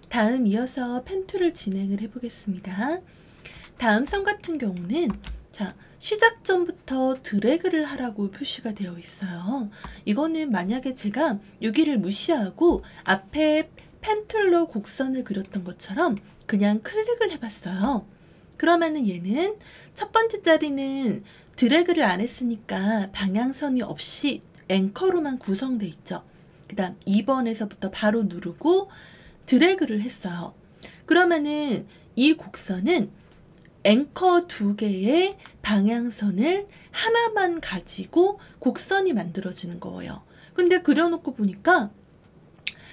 다음 이어서 펜툴을 진행을 해보겠습니다. 다음 선 같은 경우는 자, 시작 전부터 드래그를 하라고 표시가 되어 있어요. 이거는 만약에 제가 여기를 무시하고 앞에 펜툴로 곡선을 그렸던 것처럼 그냥 클릭을 해봤어요. 그러면은 얘는 첫 번째 자리는 드래그를 안 했으니까 방향선이 없이 앵커로만 구성돼 있죠. 그 다음 2번에서부터 바로 누르고 드래그를 했어요. 그러면은 이 곡선은 앵커 2개의 방향선을 하나만 가지고 곡선이 만들어지는 거예요. 근데 그려놓고 보니까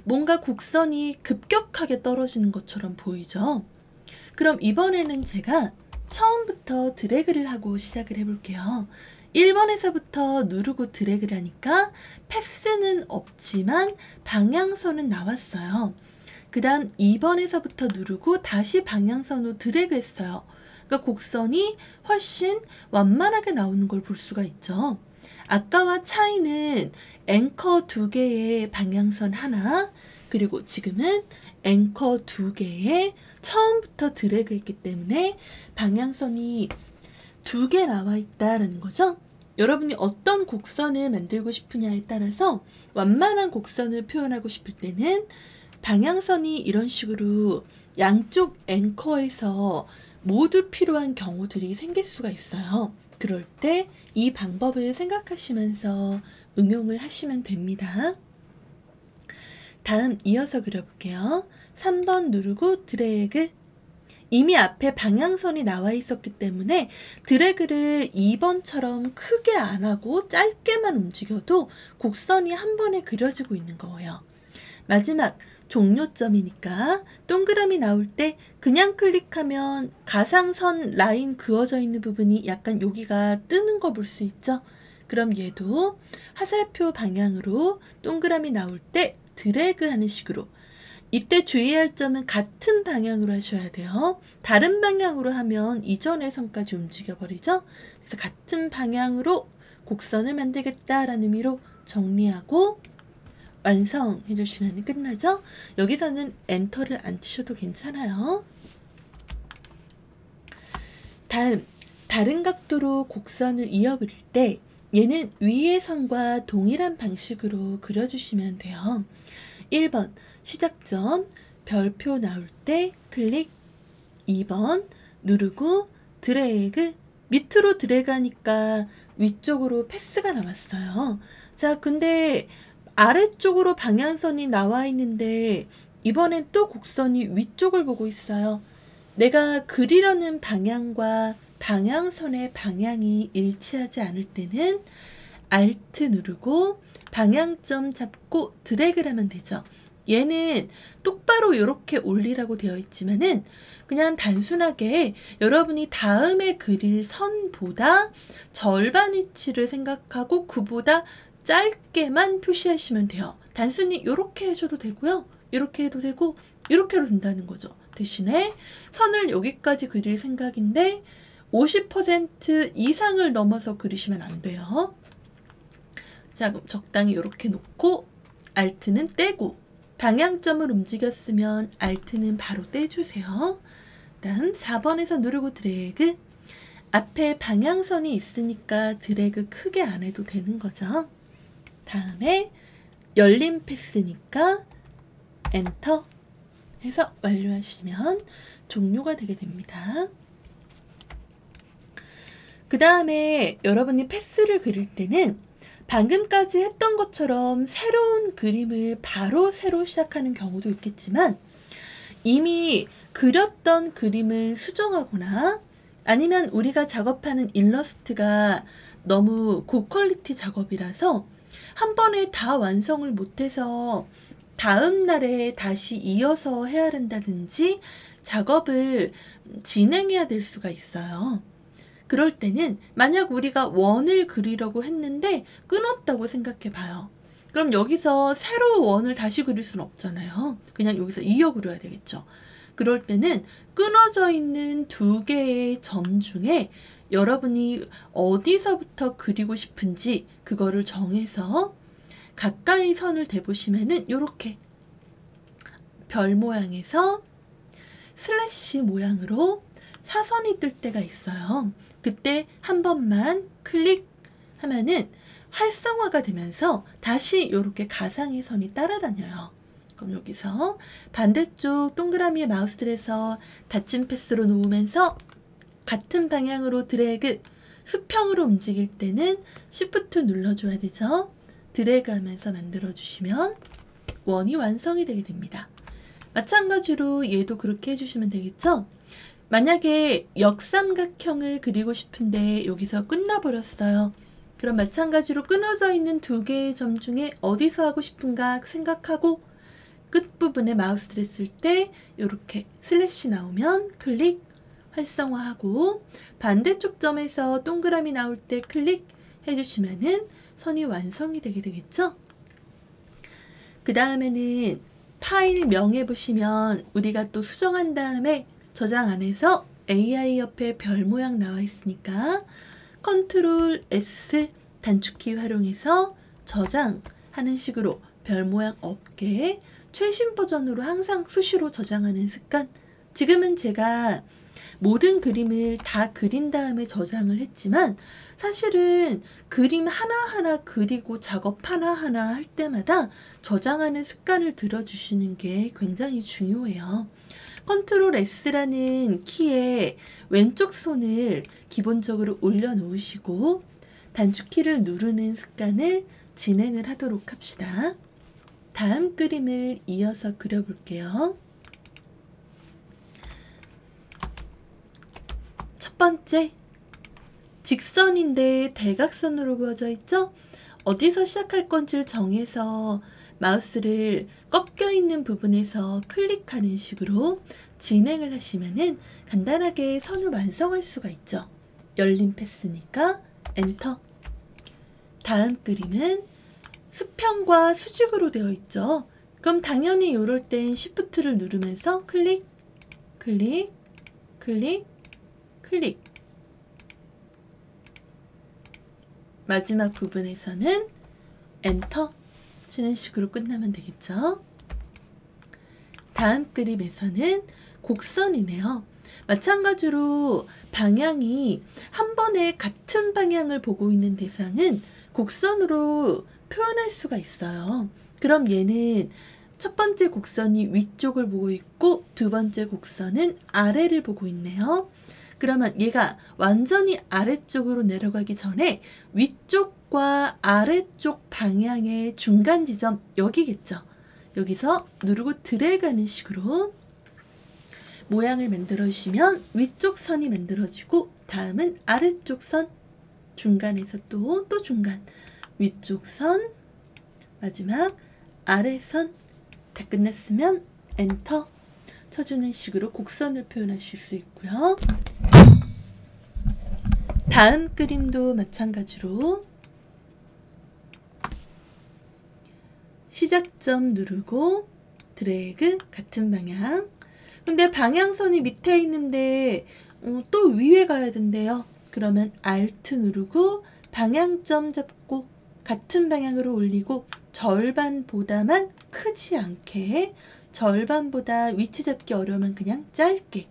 뭔가 곡선이 급격하게 떨어지는 것처럼 보이죠? 그럼 이번에는 제가 처음부터 드래그를 하고 시작을 해볼게요. 1번에서부터 누르고 드래그를 하니까 패스는 없지만 방향선은 나왔어요. 그 다음 2번에서부터 누르고 다시 방향선으로 드래그 했어요. 그러니까 곡선이 훨씬 완만하게 나오는 걸 볼 수가 있죠. 아까와 차이는 앵커 2개의 방향선 하나, 그리고 지금은 앵커 2개의 처음부터 드래그 했기 때문에 방향선이 2개 나와 있다라는 거죠. 여러분이 어떤 곡선을 만들고 싶으냐에 따라서 완만한 곡선을 표현하고 싶을 때는 방향선이 이런 식으로 양쪽 앵커에서 모두 필요한 경우들이 생길 수가 있어요. 그럴 때 이 방법을 생각하시면서 응용을 하시면 됩니다. 다음 이어서 그려볼게요. 3번 누르고 드래그. 이미 앞에 방향선이 나와 있었기 때문에 드래그를 2번처럼 크게 안 하고 짧게만 움직여도 곡선이 한 번에 그려지고 있는 거예요. 마지막 종료점이니까 동그라미 나올 때 그냥 클릭하면 가상선 라인 그어져 있는 부분이 약간 여기가 뜨는 거 볼 수 있죠? 그럼 얘도 화살표 방향으로 동그라미 나올 때 드래그 하는 식으로, 이때 주의할 점은 같은 방향으로 하셔야 돼요. 다른 방향으로 하면 이전의 선까지 움직여 버리죠. 그래서 같은 방향으로 곡선을 만들겠다라는 의미로 정리하고 완성해 주시면 끝나죠. 여기서는 엔터를 안 치셔도 괜찮아요. 다음, 다른 각도로 곡선을 이어 그릴 때 얘는 위의 선과 동일한 방식으로 그려주시면 돼요. 1번 시작점 별표 나올 때 클릭, 2번 누르고 드래그. 밑으로 드래그 하니까 위쪽으로 패스가 나왔어요. 자, 근데 아래쪽으로 방향선이 나와 있는데 이번엔 또 곡선이 위쪽을 보고 있어요. 내가 그리려는 방향과 방향선의 방향이 일치하지 않을 때는 Alt 누르고 방향점 잡고 드래그를 하면 되죠. 얘는 똑바로 이렇게 올리라고 되어 있지만은 그냥 단순하게 여러분이 다음에 그릴 선보다 절반 위치를 생각하고 그보다 짧게만 표시하시면 돼요. 단순히 이렇게 해줘도 되고요. 이렇게 해도 되고 이렇게 해도 된다는 거죠. 대신에 선을 여기까지 그릴 생각인데 50% 이상을 넘어서 그리시면 안 돼요. 자, 그럼 적당히 이렇게 놓고 Alt는 떼고, 방향점을 움직였으면 Alt는 바로 떼주세요. 다음 4번에서 누르고 드래그. 앞에 방향선이 있으니까 드래그 크게 안 해도 되는 거죠. 다음에 열린 패스니까 엔터 해서 완료하시면 종료가 되게 됩니다. 그 다음에 여러분이 패스를 그릴 때는 방금까지 했던 것처럼 새로운 그림을 바로 새로 시작하는 경우도 있겠지만 이미 그렸던 그림을 수정하거나 아니면 우리가 작업하는 일러스트가 너무 고퀄리티 작업이라서 한 번에 다 완성을 못해서 다음 날에 다시 이어서 해야 한다든지 작업을 진행해야 될 수가 있어요. 그럴 때는 만약 우리가 원을 그리려고 했는데 끊었다고 생각해 봐요. 그럼 여기서 새로 원을 다시 그릴 수는 없잖아요. 그냥 여기서 이어 그려야 되겠죠. 그럴 때는 끊어져 있는 2개의 점 중에 여러분이 어디서부터 그리고 싶은지 그거를 정해서 가까이 선을 대보시면은 이렇게 별 모양에서 슬래시 모양으로 사선이 뜰 때가 있어요. 그때 한 번만 클릭하면은 활성화가 되면서 다시 이렇게 가상의 선이 따라다녀요. 그럼 여기서 반대쪽 동그라미에 마우스를 해서 닫힌 패스로 놓으면서 같은 방향으로 드래그, 수평으로 움직일 때는 Shift 눌러줘야 되죠. 드래그 하면서 만들어주시면 원이 완성이 되게 됩니다. 마찬가지로 얘도 그렇게 해주시면 되겠죠. 만약에 역삼각형을 그리고 싶은데 여기서 끝나버렸어요. 그럼 마찬가지로 끊어져 있는 두 개의 점 중에 어디서 하고 싶은가 생각하고 끝부분에 마우스를 했을 때 이렇게 슬래시 나오면 클릭, 활성화하고 반대쪽 점에서 동그라미 나올 때 클릭 해주시면은 선이 완성이 되게 되겠죠. 그 다음에는 파일 명에 보시면 우리가 또 수정한 다음에 저장 안에서 AI 옆에 별 모양 나와 있으니까 컨트롤 S 단축키 활용해서 저장하는 식으로 별 모양 없게 최신 버전으로 항상 수시로 저장하는 습관. 지금은 제가 모든 그림을 다 그린 다음에 저장을 했지만 사실은 그림 하나하나 그리고 작업 하나하나 할 때마다 저장하는 습관을 들여주시는 게 굉장히 중요해요. 컨트롤 S라는 키에 왼쪽 손을 기본적으로 올려놓으시고 단축키를 누르는 습관을 진행을 하도록 합시다. 다음 그림을 이어서 그려볼게요. 첫 번째, 직선인데 대각선으로 그어져 있죠? 어디서 시작할 건지를 정해서 마우스를 꺾여 있는 부분에서 클릭하는 식으로 진행을 하시면은 간단하게 선을 완성할 수가 있죠. 열린 패스니까 엔터. 다음 그림은 수평과 수직으로 되어 있죠. 그럼 당연히 이럴 땐 Shift를 누르면서 클릭, 클릭, 클릭, 클릭. 마지막 부분에서는 엔터 치는 식으로 끝나면 되겠죠. 다음 그림에서는 곡선이네요. 마찬가지로 방향이 한 번에 같은 방향을 보고 있는 대상은 곡선으로 표현할 수가 있어요. 그럼 얘는 첫 번째 곡선이 위쪽을 보고 있고 두 번째 곡선은 아래를 보고 있네요. 그러면 얘가 완전히 아래쪽으로 내려가기 전에 위쪽과 아래쪽 방향의 중간 지점 여기겠죠. 여기서 누르고 드래그하는 식으로 모양을 만들어 주시면 위쪽 선이 만들어지고 다음은 아래쪽 선, 중간에서 또 중간, 위쪽 선, 마지막 아래 선. 다 끝났으면 엔터 쳐주는 식으로 곡선을 표현하실 수 있고요. 다음 그림도 마찬가지로 시작점 누르고 드래그 같은 방향. 근데 방향선이 밑에 있는데 또 위에 가야 된대요. 그러면 Alt 누르고 방향점 잡고 같은 방향으로 올리고 절반보다만 크지 않게, 절반보다 위치 잡기 어려우면 그냥 짧게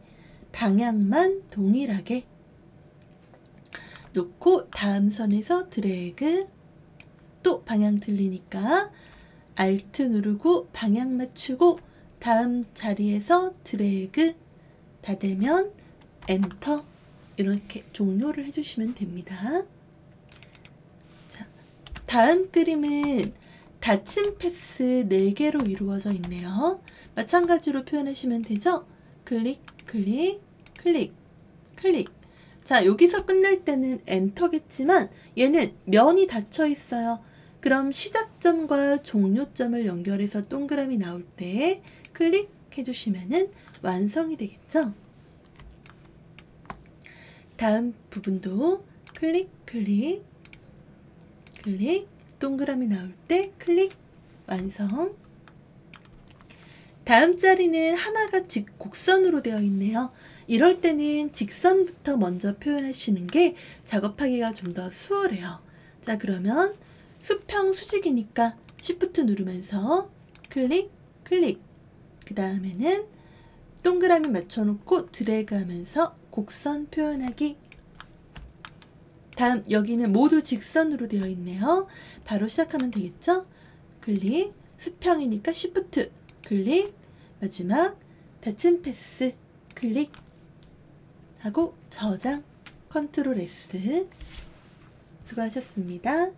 방향만 동일하게 놓고 다음 선에서 드래그, 또 방향 틀리니까 Alt 누르고 방향 맞추고 다음 자리에서 드래그, 다 되면 엔터. 이렇게 종료를 해주시면 됩니다. 자, 다음 그림은 닫힌 패스 4개로 이루어져 있네요. 마찬가지로 표현하시면 되죠? 클릭, 클릭, 클릭, 클릭. 자, 여기서 끝날 때는 엔터겠지만 얘는 면이 닫혀 있어요. 그럼 시작점과 종료점을 연결해서 동그라미 나올 때 클릭해 주시면은 완성이 되겠죠? 다음 부분도 클릭, 클릭, 클릭, 동그라미 나올 때 클릭, 완성. 다음 자리는 하나가 곡선으로 되어 있네요. 이럴 때는 직선부터 먼저 표현하시는 게 작업하기가 좀 더 수월해요. 자, 그러면 수평 수직이니까 Shift 누르면서 클릭, 클릭, 그 다음에는 동그라미 맞춰놓고 드래그 하면서 곡선 표현하기. 다음 여기는 모두 직선으로 되어 있네요. 바로 시작하면 되겠죠? 클릭, 수평이니까 Shift, 클릭, 마지막 닫힌 패스, 클릭 하고 저장, 컨트롤 S. 수고하셨습니다.